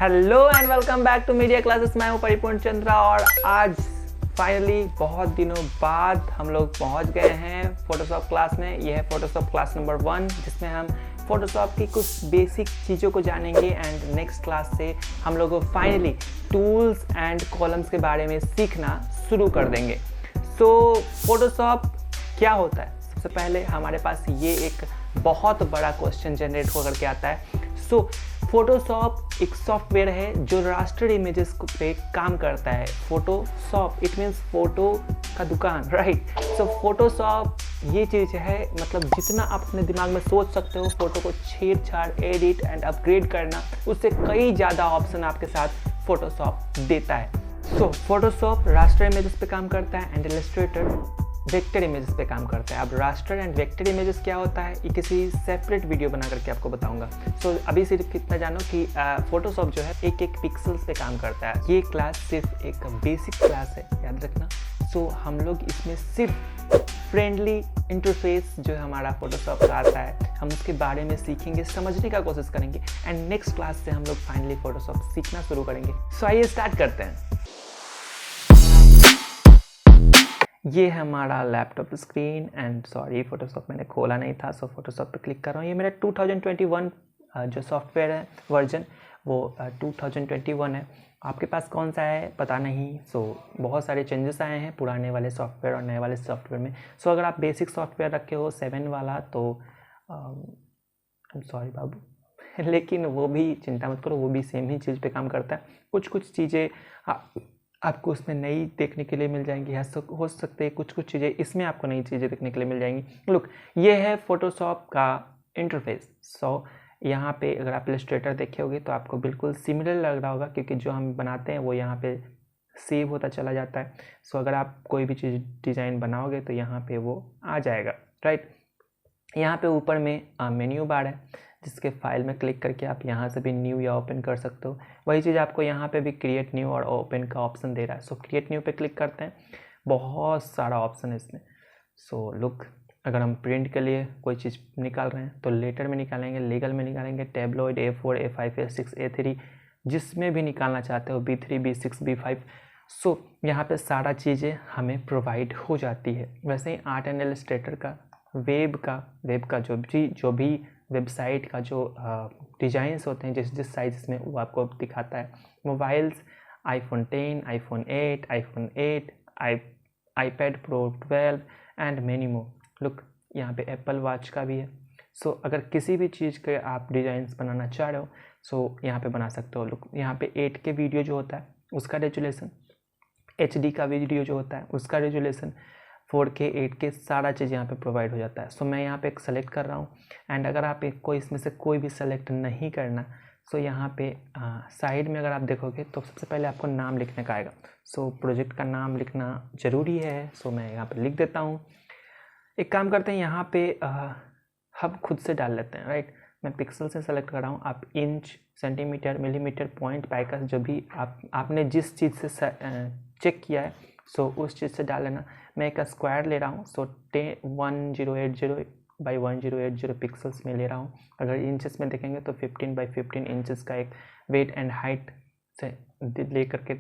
Hello and welcome back to media classes. मैं हूं परिपूर्ण चंद्रा और आज फाइनली बहुत दिनों बाद हम लोग पहुंच गए हैं फोटोशॉप क्लास में। यह है फोटोशॉप क्लास नंबर 1 जिसमें हम फोटोशॉप की कुछ बेसिक चीज़ों को जानेंगे एंड नेक्स्ट क्लास से हम लोग फाइनली टूल्स एंड कॉलम्स के बारे में सीखना शुरू कर देंगे। सो फोटोशॉप क्या होता है? सबसे पहले हमारे पास ये एक बहुत बड़ा क्वेश्चन जनरेट होकर के आता है। सो फोटोशॉप एक सॉफ्टवेयर है जो रास्टर इमेजेस पे काम करता है। फोटोशॉप इट मीन्स फोटो का दुकान, राइट? सो फोटोशॉप ये चीज़ है, मतलब जितना आप अपने दिमाग में सोच सकते हो फोटो को छेड़छाड़, एडिट एंड अपग्रेड करना, उससे कई ज़्यादा ऑप्शन आपके साथ फोटोशॉप देता है। सो फोटोशॉप रास्टर इमेजेस पे काम करता है एंड इलस्ट्रेटर वेक्टर इमेजेस पे काम करता है। अब रास्टर एंड वेक्टर इमेजेस क्या होता है ये किसी सेपरेट वीडियो बना करके आपको बताऊंगा। सो अभी सिर्फ इतना जानो कि फोटोशॉप जो है एक एक पिक्सल्स पे काम करता है। ये क्लास सिर्फ एक बेसिक क्लास है, याद रखना। सो हम लोग इसमें सिर्फ फ्रेंडली इंटरफेस जो हमारा फोटोशॉप का आता है हम उसके बारे में सीखेंगे, समझने का कोशिश करेंगे एंड नेक्स्ट क्लास से हम लोग फाइनली फोटोशॉप सीखना शुरू करेंगे। सो आइए स्टार्ट करते हैं। ये है हमारा laptop screen and sorry Photoshop मैंने खोला नहीं था, सो फोटोशॉप पे क्लिक कर रहा हूँ। ये मेरा 2021 जो सॉफ्टवेयर है वर्जन वो 2021 है। आपके पास कौन सा है पता नहीं। सो बहुत सारे चेंजेस आए हैं पुराने वाले सॉफ्टवेयर और नए वाले सॉफ्टवेयर में। सो अगर आप बेसिक सॉफ्टवेयर रखे हो 7 वाला तो सॉरी बाबू लेकिन वो भी चिंता मत करो, वो भी सेम ही चीज़ पे काम करता है। कुछ चीज़ें आपको उसमें नई देखने के लिए मिल जाएंगी। हो सकते हैं कुछ चीज़ें इसमें आपको नई चीज़ें देखने के लिए मिल जाएंगी। लुक, ये है फोटोशॉप का इंटरफेस। सो यहाँ पे अगर आप इलस्ट्रेटर देखे होगे तो आपको बिल्कुल सिमिलर लग रहा होगा क्योंकि जो हम बनाते हैं वो यहाँ पे सेव होता चला जाता है। सो अगर आप कोई भी चीज़ डिज़ाइन बनाओगे तो यहाँ पे वो आ जाएगा, राइट? यहाँ पे ऊपर में मेन्यू बार है जिसके फाइल में क्लिक करके आप यहाँ से भी न्यू या ओपन कर सकते हो। वही चीज़ आपको यहाँ पे भी क्रिएट न्यू और ओपन का ऑप्शन दे रहा है। सो क्रिएट न्यू पे क्लिक करते हैं, बहुत सारा ऑप्शन है इसमें। सो लुक, अगर हम प्रिंट के लिए कोई चीज़ निकाल रहे हैं तो लेटर में निकालेंगे, लीगल में निकालेंगे, tabloid, A4, A5, A6, A3, जिसमें भी निकालना चाहते हो, B3, B6, B5। सो यहाँ पे सारा चीज़ें हमें प्रोवाइड हो जाती है। वैसे ही आर्ट एंड इलस्ट्रेटर का वेब का जो भी वेबसाइट का जो डिज़ाइंस होते हैं जिस साइज़ में वो आपको दिखाता है। Mobiles iPhone 10, iPhone 8, iPhone 8, iPad Pro 12 and many more. Look, यहाँ पे एप्पल वॉच का भी है। सो अगर किसी भी चीज़ के आप डिज़ाइंस बनाना चाह रहे हो सो यहाँ पे बना सकते हो। लुक, यहाँ पे 8K वीडियो जो होता है उसका रेजुलेशन, HD का वीडियो जो होता है उसका रेजुलेशन, 4K 8K सारा चीज़ यहाँ पे प्रोवाइड हो जाता है। सो मैं यहाँ पे एक सेलेक्ट कर रहा हूँ एंड अगर आप कोई इसमें से कोई भी सेलेक्ट नहीं करना सो यहाँ पे साइड में अगर आप देखोगे तो सबसे पहले आपको नाम लिखने का आएगा। सो प्रोजेक्ट का नाम लिखना ज़रूरी है। सो मैं यहाँ पे लिख देता हूँ। एक काम करते हैं, यहाँ पे हम खुद से डाल लेते हैं, राइट? मैं पिक्सल से सेलेक्ट कर रहा हूँ। आप इंच, सेंटीमीटर, मिलीमीटर, पॉइंट, पाइकस जो भी आपने जिस चीज़ से चेक किया है सो उस चीज़ से डाल लेना। मैं एक स्क्वायर ले रहा हूँ। सो 1080 बाई 1080 पिक्सल्स में ले रहा हूँ। अगर इंचेस में देखेंगे तो 15 बाई 15 इंचेस का एक वेट एंड हाइट से ले करके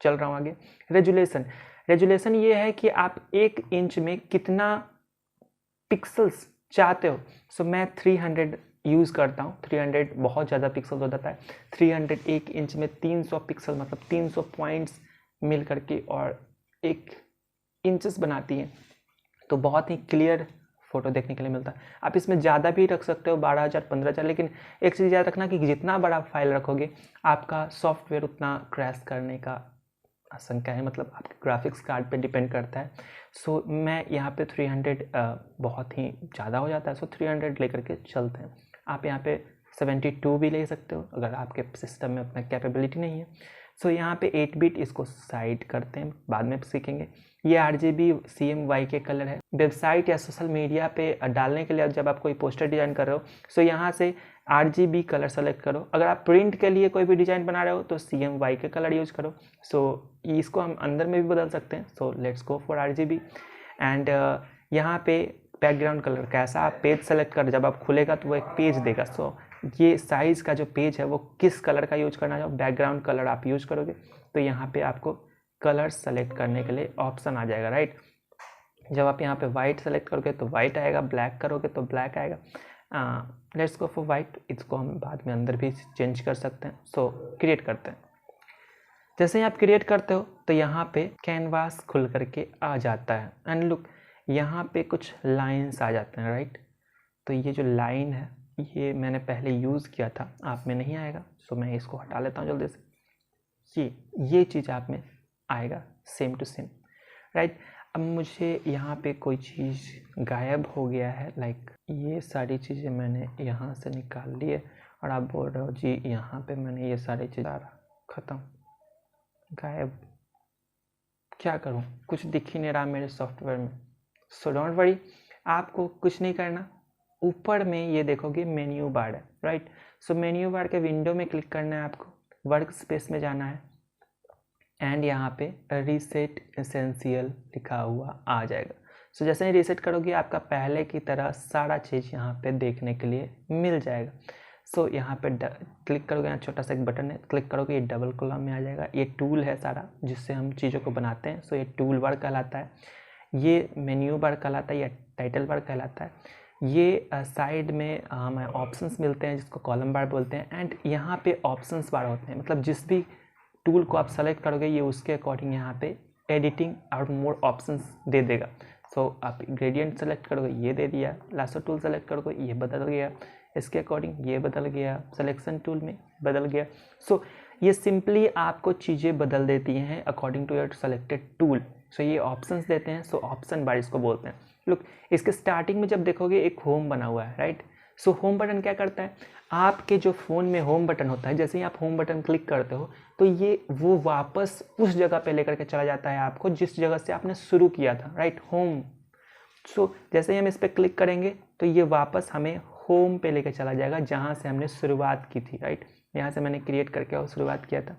चल रहा हूँ आगे। रेजुलेशन ये है कि आप 1 इंच में कितना पिक्सल्स चाहते हो। सो मैं 300 यूज़ करता हूँ। 300 बहुत ज़्यादा पिक्सल हो जाता है। 300 1 इंच में 300 पिक्सल मतलब 300 पॉइंट्स मिल करके और 1 इंचेस बनाती है, तो बहुत ही क्लियर फोटो देखने के लिए मिलता है। आप इसमें ज़्यादा भी रख सकते हो, 12,000, 15,000, लेकिन एक चीज़ याद रखना कि जितना बड़ा फाइल रखोगे आपका सॉफ्टवेयर उतना क्रैश करने का आशंका है, मतलब आपके ग्राफिक्स कार्ड पे डिपेंड करता है। सो मैं यहाँ पे 300 बहुत ही ज़्यादा हो जाता है। सो 300 लेकर के चलते हैं। आप यहाँ पे 72 भी ले सकते हो अगर आपके सिस्टम में उतना कैपेबिलिटी नहीं है। सो यहाँ पे 8 बिट इसको साइड करते हैं, बाद में सीखेंगे। ये RGB CMYK कलर है। वेबसाइट या सोशल मीडिया पे डालने के लिए जब आप कोई पोस्टर डिज़ाइन कर रहे हो सो यहाँ से RGB कलर सेलेक्ट करो। अगर आप प्रिंट के लिए कोई भी डिज़ाइन बना रहे हो तो CMYK कलर यूज़ करो। सो इसको हम अंदर में भी बदल सकते हैं। So let's go for RGB and यहाँ पे बैकग्राउंड कलर कैसा आप पेज सेलेक्ट कर, जब आप खुलेगा तो वो एक पेज देगा। सो ये साइज़ का जो पेज है वो किस कलर का यूज करना है, बैकग्राउंड कलर आप यूज करोगे तो यहाँ पे आपको कलर सेलेक्ट करने के लिए ऑप्शन आ जाएगा, राइट। जब आप यहाँ पे वाइट सेलेक्ट करोगे तो वाइट आएगा, ब्लैक करोगे तो ब्लैक आएगा। लेट्स गो फॉर वाइट, इसको हम बाद में अंदर भी चेंज कर सकते हैं। सो क्रिएट करते हैं। जैसे ही आप क्रिएट करते हो तो यहाँ पे कैनवास खुल करके आ जाता है एंड लुक यहाँ पे कुछ लाइंस आ जाते हैं, राइट। तो ये जो लाइन है ये मैंने पहले यूज़ किया था, आप में नहीं आएगा, सो मैं इसको हटा लेता हूँ जल्दी से। ये चीज़ आप में आएगा सेम टू सेम, राइट। अब मुझे यहाँ पे कोई चीज़ गायब हो गया है, लाइक ये सारी चीज़ें मैंने यहाँ से निकाल ली है और आप बोल रहे हो जी यहाँ पे मैंने ये सारी चीज़ ख़त्म, गायब, क्या करूँ, कुछ दिख ही नहीं रहा मेरे सॉफ्टवेयर में। सो डोंट वरी, आपको कुछ नहीं करना, ऊपर में ये देखोगे मेन्यू बार है, राइट। सो मेन्यू बार के विंडो में क्लिक करना है, आपको वर्क स्पेस में जाना है एंड यहाँ पे रीसेट एसेंशियल लिखा हुआ आ जाएगा। सो जैसे ही रीसेट करोगे आपका पहले की तरह सारा चीज़ यहाँ पे देखने के लिए मिल जाएगा। सो यहाँ पे क्लिक करोगे, यहाँ छोटा सा एक बटन है, क्लिक करोगे ये डबल कॉलम में आ जाएगा। ये टूल है सारा जिससे हम चीज़ों को बनाते हैं, सो ये टूल बार कहलाता है, ये मेन्यू बार कहलाता है, या टाइटल बार कहलाता है। ये साइड में हमें ऑप्शंस मिलते हैं जिसको कॉलम बार बोलते हैं एंड यहाँ पे ऑप्शंस बार होते हैं, मतलब जिस भी टूल को आप सेलेक्ट करोगे ये उसके अकॉर्डिंग यहाँ पे एडिटिंग और मोर ऑप्शंस दे देगा। सो आप ग्रेडियंट सेलेक्ट करोगे ये दे दिया, लासो टूल सेलेक्ट करोगे ये बदल गया, इसके अकॉर्डिंग ये बदल गया, सिलेक्शन टूल में बदल गया। सो ये सिंपली आपको चीज़ें बदल देती हैं according to your selected tool. So ये ऑप्शंस देते हैं, सो ऑप्शन बार इसको बोलते हैं। लुक इसके स्टार्टिंग में जब देखोगे एक होम बना हुआ है, राइट। सो होम बटन क्या करता है, आपके जो फ़ोन में होम बटन होता है, जैसे ही आप होम बटन क्लिक करते हो तो ये वो वापस उस जगह पे लेकर के चला जाता है आपको जिस जगह से आपने शुरू किया था, राइट, होम। सो जैसे ही हम इस पर क्लिक करेंगे तो ये वापस हमें होम पे लेकर चला जाएगा जहाँ से हमने शुरुआत की थी, राइट। यहाँ से मैंने क्रिएट करके और शुरुआत किया था।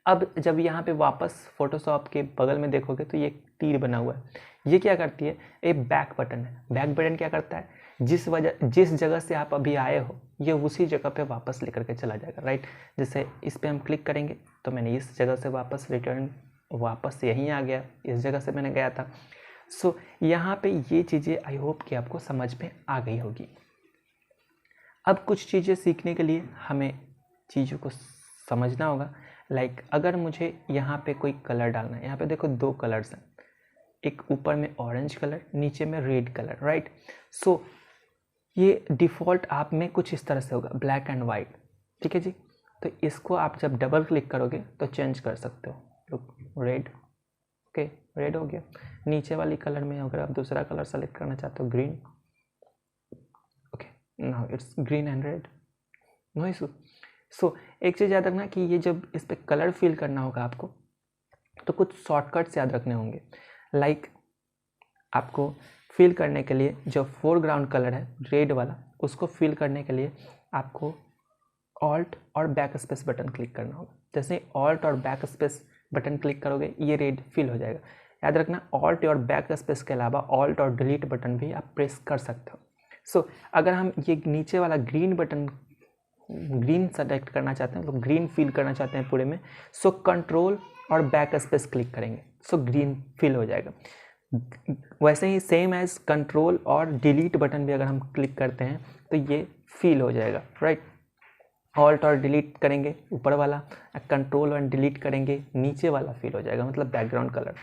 अब जब यहाँ पे वापस फोटोशॉप के बगल में देखोगे तो ये तीर बना हुआ है, ये क्या करती है, ये बैक बटन है। बैक बटन क्या करता है, जिस जगह से आप अभी आए हो ये उसी जगह पे वापस लेकर के चला जाएगा, राइट। जैसे इस पे हम क्लिक करेंगे तो मैंने इस जगह से वापस रिटर्न वापस यहीं आ गया, इस जगह से मैंने गया था। सो यहाँ पे ये चीज़ें आई होप कि आपको समझ में आ गई होगी। अब कुछ चीज़ें सीखने के लिए हमें चीज़ों को समझना होगा, लाइक अगर मुझे यहाँ पे कोई कलर डालना है, यहाँ पे देखो दो कलर्स हैं, एक ऊपर में ऑरेंज कलर, नीचे में रेड कलर, राइट। सो ये डिफ़ॉल्ट आप में कुछ इस तरह से होगा, ब्लैक एंड वाइट, ठीक है जी। तो इसको आप जब डबल क्लिक करोगे तो चेंज कर सकते हो, लुक रेड, ओके रेड हो गया। नीचे वाली कलर में अगर आप दूसरा कलर सेलेक्ट करना चाहते हो green, okay now it's green and red, no issue. So एक चीज़ याद रखना कि ये जब इस पर कलर फिल करना होगा आपको तो कुछ शॉर्टकट्स याद रखने होंगे, लाइक आपको फिल करने के लिए जो फोरग्राउंड कलर है रेड वाला, उसको फिल करने के लिए आपको ऑल्ट और बैक स्पेस बटन क्लिक करना होगा। जैसे ऑल्ट और बैक स्पेस बटन क्लिक करोगे ये रेड फिल हो जाएगा। याद रखना ऑल्ट और बैक स्पेस के अलावा ऑल्ट और डिलीट बटन भी आप प्रेस कर सकते हो। सो अगर हम ये नीचे वाला ग्रीन बटन ग्रीन सेलेक्ट करना चाहते हैं, तो ग्रीन फिल करना चाहते हैं पूरे में, सो कंट्रोल और बैक स्पेस क्लिक करेंगे, सो ग्रीन फिल हो जाएगा। वैसे ही सेम एज कंट्रोल और डिलीट बटन भी अगर हम क्लिक करते हैं तो ये फिल हो जाएगा, राइट। ऑल्ट और डिलीट करेंगे ऊपर वाला, कंट्रोल और डिलीट करेंगे नीचे वाला फिल हो जाएगा, मतलब बैकग्राउंड कलर।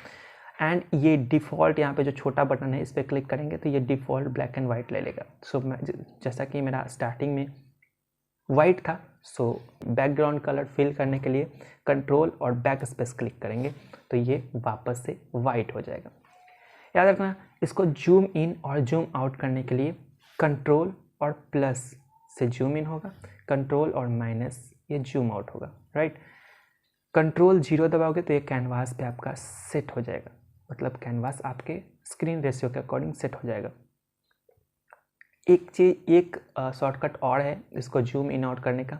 एंड ये डिफ़ॉल्ट यहाँ पे जो छोटा बटन है इस पर क्लिक करेंगे तो ये डिफ़ॉल्ट ब्लैक एंड वाइट ले लेगा। सो जैसा कि मेरा स्टार्टिंग में वाइट था, सो बैकग्राउंड कलर फिल करने के लिए कंट्रोल और बैक स्पेस क्लिक करेंगे तो ये वापस से वाइट हो जाएगा। याद रखना इसको जूम इन और जूम आउट करने के लिए कंट्रोल और प्लस से जूम इन होगा, कंट्रोल और माइनस ये जूम आउट होगा, राइट। कंट्रोल 0 दबाओगे तो ये कैनवास पे आपका सेट हो जाएगा, मतलब कैनवास आपके स्क्रीन रेशियो के अकॉर्डिंग सेट हो जाएगा। एक शॉर्टकट और है इसको जूम इन आउट करने का,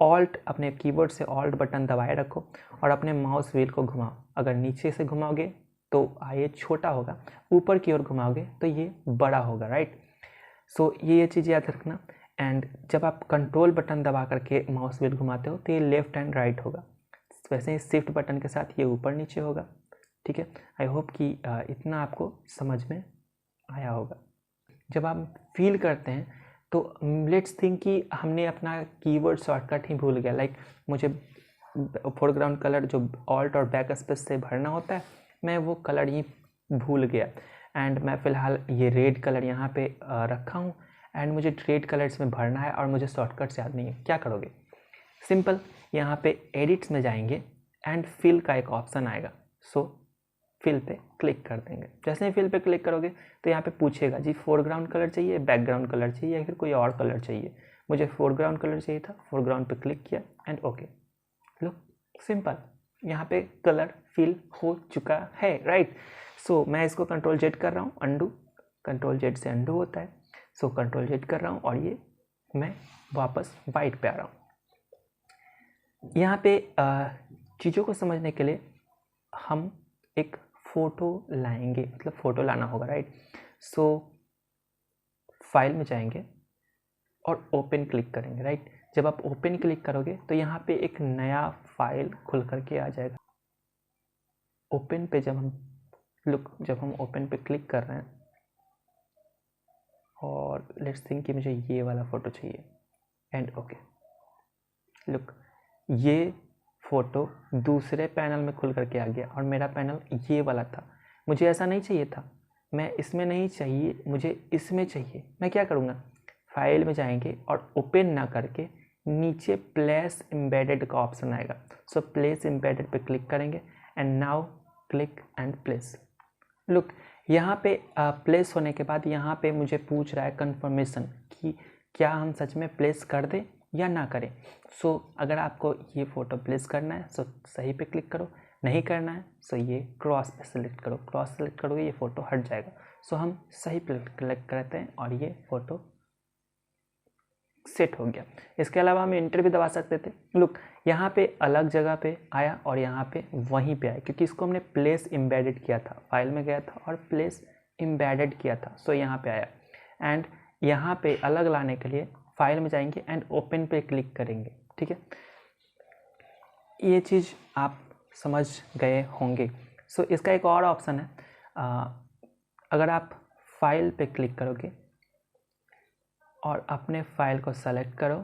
ऑल्ट अपने कीबोर्ड से ऑल्ट बटन दबाए रखो और अपने माउस व्हील को घुमाओ। अगर नीचे से घुमाओगे तो ये छोटा होगा, ऊपर की ओर घुमाओगे तो ये बड़ा होगा, राइट। सो ये चीज़ याद रखना। एंड जब आप कंट्रोल बटन दबा करके माउस व्हील घुमाते हो तो ये लेफ्ट एंड राइट होगा, वैसे ही शिफ्ट बटन के साथ ये ऊपर नीचे होगा। ठीक है, आई होप कि इतना आपको समझ में आया होगा। जब आप फील करते हैं तो लेट्स थिंक कि हमने अपना कीवर्ड शॉर्टकट ही भूल गया, लाइक मुझे फोरग्राउंड कलर जो ऑल्ट और बैक स्पेस से भरना होता है, मैं वो कलर ही भूल गया एंड मैं फ़िलहाल ये रेड कलर यहाँ पे रखा हूँ एंड मुझे रेड कलर इसमें भरना है और मुझे शॉर्टकट याद नहीं है। क्या करोगे? सिंपल, यहाँ पे एडिट्स में जाएंगे एंड फिल का एक ऑप्शन आएगा, सो फिल पे क्लिक कर देंगे। जैसे ही फिल पे क्लिक करोगे तो यहाँ पे पूछेगा जी फोरग्राउंड कलर चाहिए, बैकग्राउंड कलर चाहिए या फिर कोई और कलर चाहिए। मुझे फोरग्राउंड कलर चाहिए था, फोरग्राउंड पे क्लिक किया एंड ओके। लो सिंपल, यहाँ पे कलर फिल हो चुका है, राइट। सो मैं इसको कंट्रोल जेड कर रहा हूँ, अंडू, कंट्रोल जेड से अंडू होता है। सो कंट्रोल जेड कर रहा हूँ और ये मैं वापस वाइट पे आ रहा हूँ। यहाँ पे चीज़ों को समझने के लिए हम एक फ़ोटो लाएंगे, मतलब फ़ोटो लाना होगा, राइट। सो फाइल में जाएंगे और ओपन क्लिक करेंगे, राइट। जब आप ओपन क्लिक करोगे तो यहाँ पे एक नया फाइल खुल करके आ जाएगा। ओपन पे जब हम ओपन पे क्लिक कर रहे हैं और लेट्स थिंक कि मुझे ये वाला फ़ोटो चाहिए एंड ओके। लुक, ये फ़ोटो दूसरे पैनल में खुल करके आ गया और मेरा पैनल ये वाला था। मुझे ऐसा नहीं चाहिए था, मैं इसमें नहीं चाहिए, मुझे इसमें चाहिए। मैं क्या करूँगा, फाइल में जाएंगे और ओपन ना करके नीचे प्लेस एम्बेडेड का ऑप्शन आएगा। सो प्लेस एम्बेडेड पे क्लिक करेंगे and now click and place. Look, यहाँ पे प्लेस होने के बाद यहाँ पे मुझे पूछ रहा है कंफर्मेशन कि क्या हम सच में प्लेस कर दें या ना करें। सो अगर आपको ये फ़ोटो प्लेस करना है सो सही पे क्लिक करो, नहीं करना है सो ये क्रॉस पे सेलेक्ट करो। क्रॉस सेलेक्ट करोगे ये फ़ोटो हट जाएगा। सो हम सही पे क्लिक करते हैं और ये फ़ोटो सेट हो गया। इसके अलावा हम इंटर भी दबा सकते थे। लुक, यहाँ पे अलग जगह पे आया और यहाँ पे वहीं पे आया क्योंकि इसको हमने प्लेस एम्बेडेड किया था। फाइल में गया था और प्लेस एम्बेडेड किया था, सो यहाँ पे आया। एंड यहाँ पे अलग लाने के लिए फाइल में जाएंगे एंड ओपन पे क्लिक करेंगे। ठीक है, ये चीज़ आप समझ गए होंगे। सो इसका एक और ऑप्शन है, अगर आप फाइल पे क्लिक करोगे और अपने फाइल को सेलेक्ट करो,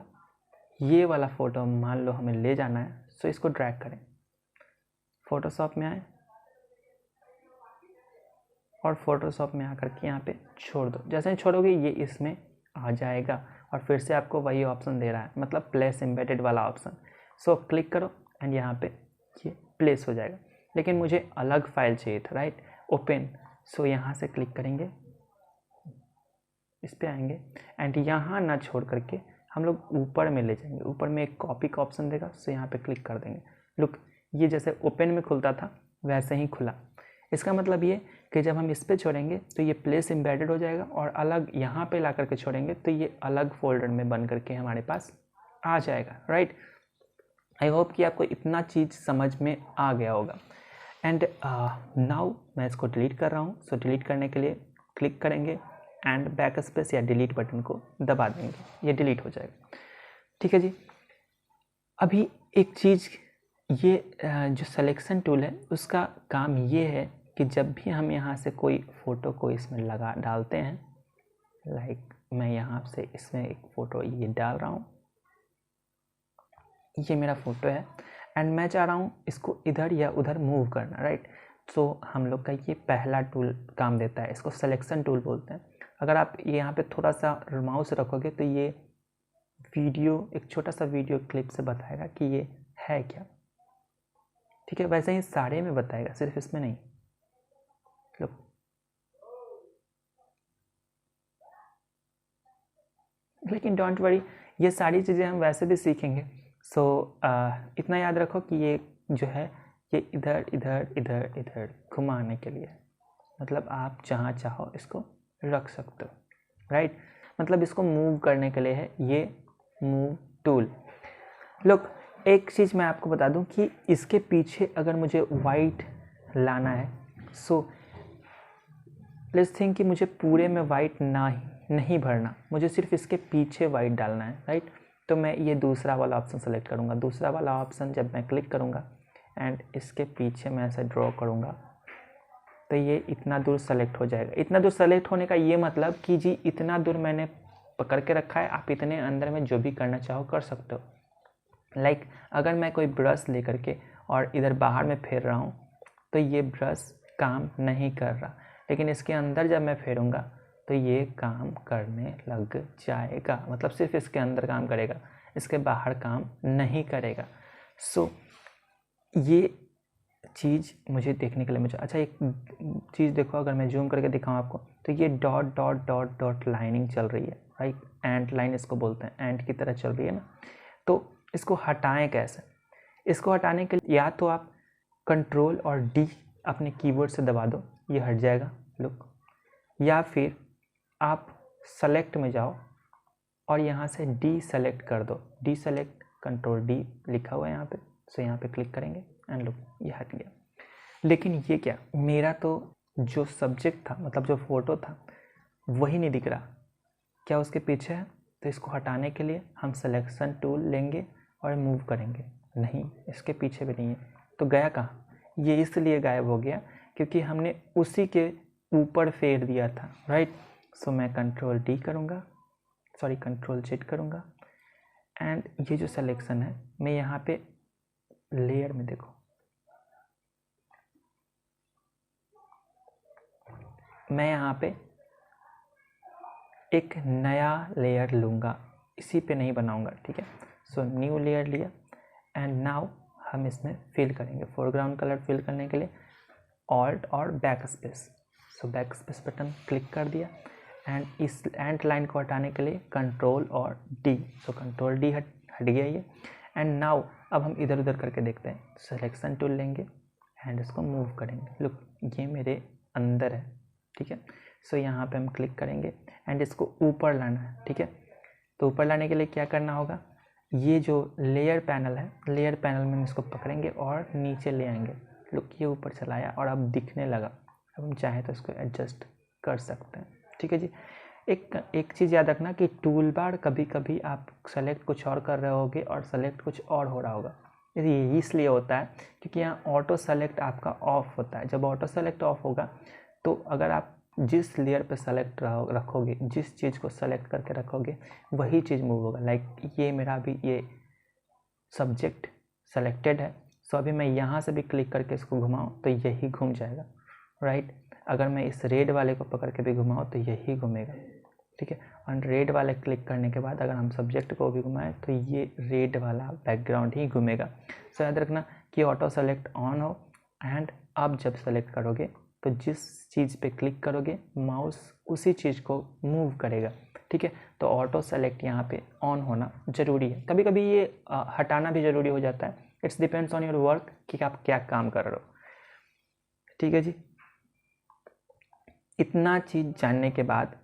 ये वाला फ़ोटो मान लो हमें ले जाना है, सो इसको ड्रैग करें, फ़ोटोशॉप में आए और फ़ोटोशॉप में आकर के यहाँ पे छोड़ दो। जैसे ही छोड़ोगे ये इसमें आ जाएगा और फिर से आपको वही ऑप्शन दे रहा है, मतलब प्लेस एम्बेडेड वाला ऑप्शन। सो क्लिक करो एंड यहाँ पे ये प्लेस हो जाएगा। लेकिन मुझे अलग फाइल चाहिए था, राइट, ओपन। सो यहाँ से क्लिक करेंगे, इस पर आएंगे एंड यहाँ ना छोड़ करके हम लोग ऊपर में ले जाएंगे। ऊपर में एक कॉपी का ऑप्शन देगा, सो यहाँ पे क्लिक कर देंगे। लुक, ये जैसे ओपन में खुलता था वैसे ही खुला। इसका मतलब ये कि जब हम इस पर छोड़ेंगे तो ये प्लेस एम्बेडेड हो जाएगा और अलग यहाँ पे ला करके छोड़ेंगे तो ये अलग फोल्डर में बन करके हमारे पास आ जाएगा, राइट। आई होप कि आपको इतना चीज़ समझ में आ गया होगा। एंड नाउ मैं इसको डिलीट कर रहा हूँ। सो डिलीट करने के लिए क्लिक करेंगे एंड बैक स्पेस या डिलीट बटन को दबा देंगे, ये डिलीट हो जाएगा। ठीक है जी। अभी एक चीज़, ये जो सिलेक्शन टूल है उसका काम ये है कि जब भी हम यहाँ से कोई फ़ोटो को इसमें लगा डालते हैं, लाइक मैं यहाँ से इसमें एक फ़ोटो ये डाल रहा हूँ, ये मेरा फ़ोटो है एंड मैं चाह रहा हूँ इसको इधर या उधर मूव करना, राइट। सो हम लोग का ये पहला टूल काम देता है, इसको सिलेक्शन टूल बोलते हैं। अगर आप यहाँ पे थोड़ा सा माउस रखोगे तो ये वीडियो, एक छोटा सा वीडियो क्लिप से बताएगा कि ये है क्या। ठीक है, वैसे ही सारे में बताएगा, सिर्फ इसमें नहीं। लो, लेकिन डोंट वरी, ये सारी चीज़ें हम वैसे भी सीखेंगे। सो इतना याद रखो कि ये जो है ये इधर इधर इधर इधर घुमाने के लिए, मतलब आप जहाँ चाहो इसको रख सकते हो, राइट। मतलब इसको मूव करने के लिए है ये मूव टूल। लोग, एक चीज़ मैं आपको बता दूं कि इसके पीछे अगर मुझे वाइट लाना है, सो लेट्स थिंक कि मुझे पूरे में वाइट नहीं भरना, मुझे सिर्फ इसके पीछे वाइट डालना है, राइट। तो मैं ये दूसरा वाला ऑप्शन सेलेक्ट करूँगा। दूसरा वाला ऑप्शन जब मैं क्लिक करूँगा एंड इसके पीछे मैं ऐसे ड्रॉ करूँगा तो ये इतना दूर सेलेक्ट हो जाएगा। इतना दूर सेलेक्ट होने का ये मतलब कि जी इतना दूर मैंने पकड़ के रखा है, आप इतने अंदर में जो भी करना चाहो कर सकते हो। लाइक अगर मैं कोई ब्रश लेकर के और इधर बाहर में फेर रहा हूँ तो ये ब्रश काम नहीं कर रहा, लेकिन इसके अंदर जब मैं फेरूँगा तो ये काम करने लग जाएगा। मतलब सिर्फ इसके अंदर काम करेगा, इसके बाहर काम नहीं करेगा। सो ये चीज़ मुझे देखने के लिए मुझे अच्छा एक चीज़ देखो, अगर मैं जूम करके दिखाऊँ आपको तो ये dot dot dot dot lining चल रही है, राइट। एंट लाइन इसको बोलते हैं, एंट की तरह चल रही है ना। तो इसको हटाएं कैसे? इसको हटाने के लिए या तो आप कंट्रोल और डी अपने कीबोर्ड से दबा दो, ये हट जाएगा लुक, या फिर आप सेलेक्ट में जाओ और यहाँ से डी सेलेक्ट कर दो। डी सेलेक्ट कंट्रोल डी लिखा हुआ है यहाँ पे, सो यहाँ पे क्लिक करेंगे एंड लुक ये हट गया। लेकिन ये क्या, मेरा तो जो सब्जेक्ट था मतलब जो फोटो था वही नहीं दिख रहा, क्या उसके पीछे है? तो इसको हटाने के लिए हम सिलेक्शन टूल लेंगे और मूव करेंगे, नहीं इसके पीछे भी नहीं है। तो गया कहाँ? ये इसलिए गायब हो गया क्योंकि हमने उसी के ऊपर फेर दिया था, राइट। सो मैं कंट्रोल डी करूँगा, सॉरी कंट्रोल जेड करूँगा एंड ये जो सिलेक्शन है मैं यहाँ पे लेयर में देखो, मैं यहाँ पे एक नया लेयर लूँगा, इसी पे नहीं बनाऊँगा, ठीक है। सो न्यू लेयर लिया एंड नाउ हम इसमें फिल करेंगे। फोरग्राउंड कलर फिल करने के लिए ऑल्ट और back space, so back space button click कर दिया एंड इस एंड लाइन को हटाने के लिए कंट्रोल और डी, सो कंट्रोल डी हट गया ये। एंड नाउ अब हम इधर उधर करके देखते हैं। सिलेक्शन टूल लेंगे एंड इसको मूव करेंगे, लुक ये मेरे अंदर है, ठीक है। सो यहाँ पे हम क्लिक करेंगे एंड इसको ऊपर लाना है, ठीक है। तो ऊपर लाने के लिए क्या करना होगा, ये जो लेयर पैनल है, लेयर पैनल में हम इसको पकड़ेंगे और नीचे ले आएंगे, लुक ये ऊपर चलाया और अब दिखने लगा। अब हम चाहें तो इसको एडजस्ट कर सकते हैं, ठीक है जी। एक चीज़ याद रखना कि टूल बार कभी कभी आप सेलेक्ट कुछ और कर रहे होगे और सेलेक्ट कुछ और हो रहा होगा। ये इसलिए होता है क्योंकि यहाँ ऑटो सेलेक्ट आपका ऑफ होता है। जब ऑटो सेलेक्ट ऑफ होगा तो अगर आप जिस लेयर पे सेलेक्ट रखोगे, जिस चीज़ को सेलेक्ट करके रखोगे वही चीज़ मूव होगा। लाइक ये मेरा अभी ये सब्जेक्ट सेलेक्टेड है, सो अभी मैं यहाँ से भी क्लिक करके इसको घुमाऊँ तो यही घूम जाएगा, राइट। अगर मैं इस रेड वाले को पकड़ के भी घुमाऊँ तो यही घूमेगा, ठीक है। और रेड वाले क्लिक करने के बाद अगर हम सब्जेक्ट को भी घुमाएं तो ये रेड वाला बैकग्राउंड ही घूमेगा। सो याद रखना कि ऑटो सेलेक्ट ऑन हो एंड आप जब सेलेक्ट करोगे तो जिस चीज़ पे क्लिक करोगे माउस उसी चीज़ को मूव करेगा, ठीक है। तो ऑटो सेलेक्ट यहाँ पे ऑन होना ज़रूरी है। कभी कभी ये हटाना भी ज़रूरी हो जाता है, it's depends on your work कि आप क्या काम कर रहे हो, ठीक है जी। इतना चीज़ जानने के बाद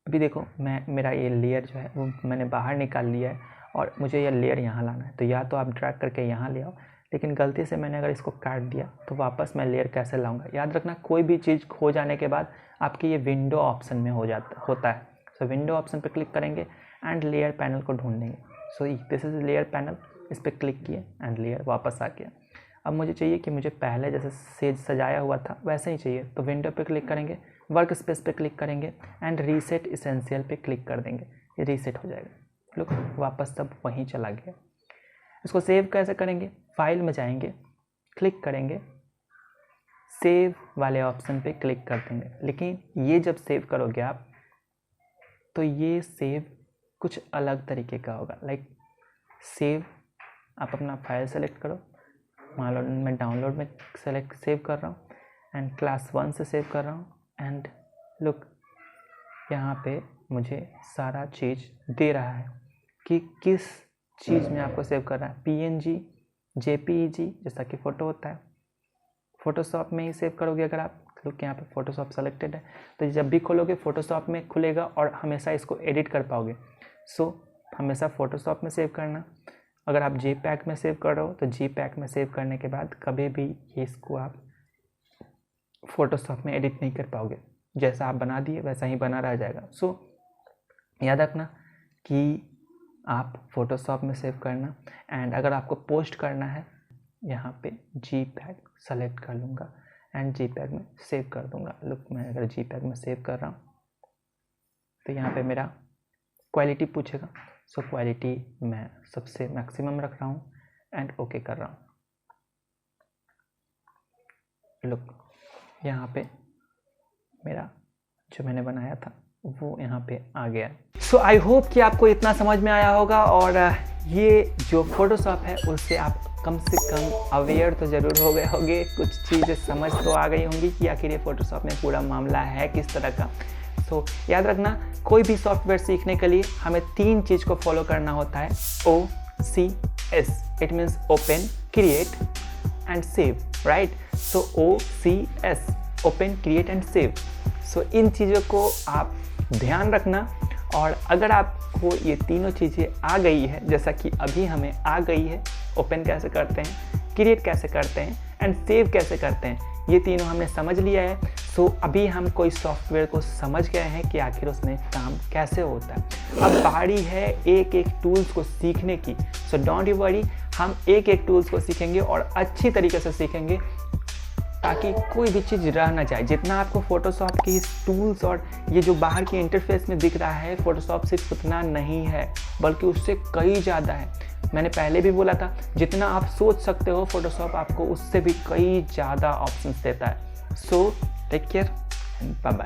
अभी देखो मेरा ये लेयर जो है वो मैंने बाहर निकाल लिया है और मुझे ये लेयर यहाँ लाना है। तो या तो आप ड्रैग करके यहाँ ले आओ, लेकिन गलती से मैंने अगर इसको काट दिया तो वापस मैं लेयर कैसे लाऊंगा? याद रखना कोई भी चीज़ खो जाने के बाद आपके ये विंडो ऑप्शन में होता है। सो विंडो ऑप्शन पे क्लिक करेंगे एंड लेयर पैनल को ढूंढेंगे। So this is layer panel, इस पर क्लिक किए एंड लेयर वापस आ गया। अब मुझे चाहिए कि मुझे पहले जैसे सेज सजाया हुआ था वैसे ही चाहिए, तो विंडो पे क्लिक करेंगे, वर्क स्पेस पे क्लिक करेंगे एंड रीसेट इसेंशियल पे क्लिक कर देंगे, ये रीसेट हो जाएगा। लुक वापस सब वहीं चला गया। इसको सेव कैसे करेंगे? फाइल में जाएंगे, क्लिक करेंगे, सेव वाले ऑप्शन पे क्लिक कर देंगे। लेकिन ये जब सेव करोगे आप तो ये सेव कुछ अलग तरीके का होगा। लाइक सेव, आप अपना फाइल सेलेक्ट करो, मान लो मैं डाउनलोड में सेव कर रहा हूँ एंड क्लास 1 से सेव कर रहा हूँ एंड लुक यहाँ पे मुझे सारा चीज़ दे रहा है कि किस चीज़ में आपको सेव करना है। PNG, JPEG जैसा कि फ़ोटो होता है, फ़ोटोशॉप में ही सेव करोगे अगर आप, लुक यहाँ पे फ़ोटोशॉप सेलेक्टेड है तो जब भी खोलोगे फ़ोटोशॉप में खुलेगा और हमेशा इसको एडिट कर पाओगे। सो हमेशा फ़ोटोशॉप में सेव करना। अगर आप JPEG में सेव कर रहे हो तो JPEG में सेव करने के बाद कभी भी इसको आप फ़ोटोशॉप में एडिट नहीं कर पाओगे, जैसा आप बना दिए वैसा ही बना रह जाएगा। सो याद रखना कि आप फोटोशॉप में सेव करना, एंड अगर आपको पोस्ट करना है यहाँ पे JPEG सेलेक्ट कर लूँगा एंड JPEG में सेव कर दूँगा। लुक, मैं अगर JPEG में सेव कर रहा हूँ तो यहाँ पे मेरा क्वालिटी पूछेगा, सो क्वालिटी मैं सबसे मैक्सिमम रख रहा हूँ एंड ओके कर रहा हूँ। लुक, यहाँ पे मेरा जो मैंने बनाया था वो यहाँ पे आ गया। सो आई होप कि आपको इतना समझ में आया होगा, और ये जो फोटोशॉप है उससे आप कम से कम अवेयर तो ज़रूर हो गए होंगे, कुछ चीज़ें समझ तो आ गई होंगी कि आखिर ये फोटोशॉप में पूरा मामला है किस तरह का। सो याद रखना, कोई भी सॉफ्टवेयर सीखने के लिए हमें 3 चीज़ को फॉलो करना होता है, OCS, it means open, create and save, right. So OCS, open, create and save. So इन चीज़ों को आप ध्यान रखना, और अगर आपको ये तीनों चीज़ें आ गई है, जैसा कि अभी हमें आ गई है, ओपन कैसे करते हैं, क्रिएट कैसे करते हैं एंड सेव कैसे करते हैं, ये तीनों हमने समझ लिया है। सो अभी हम कोई सॉफ्टवेयर को समझ गए हैं कि आखिर उसमें काम कैसे होता है। अब बारी है एक एक टूल्स को सीखने की। सो डोंट यू वरी, हम एक एक टूल्स को सीखेंगे और अच्छी तरीके से सीखेंगे ताकि कोई भी चीज़ रह ना जाए। जितना आपको फोटोशॉप की टूल्स और ये जो बाहर की इंटरफेस में दिख रहा है, फोटोशॉप सिर्फ उतना नहीं है बल्कि उससे कई ज़्यादा है। मैंने पहले भी बोला था, जितना आप सोच सकते हो फोटोशॉप आपको उससे भी कई ज़्यादा ऑप्शंस देता है। So take care and bye bye.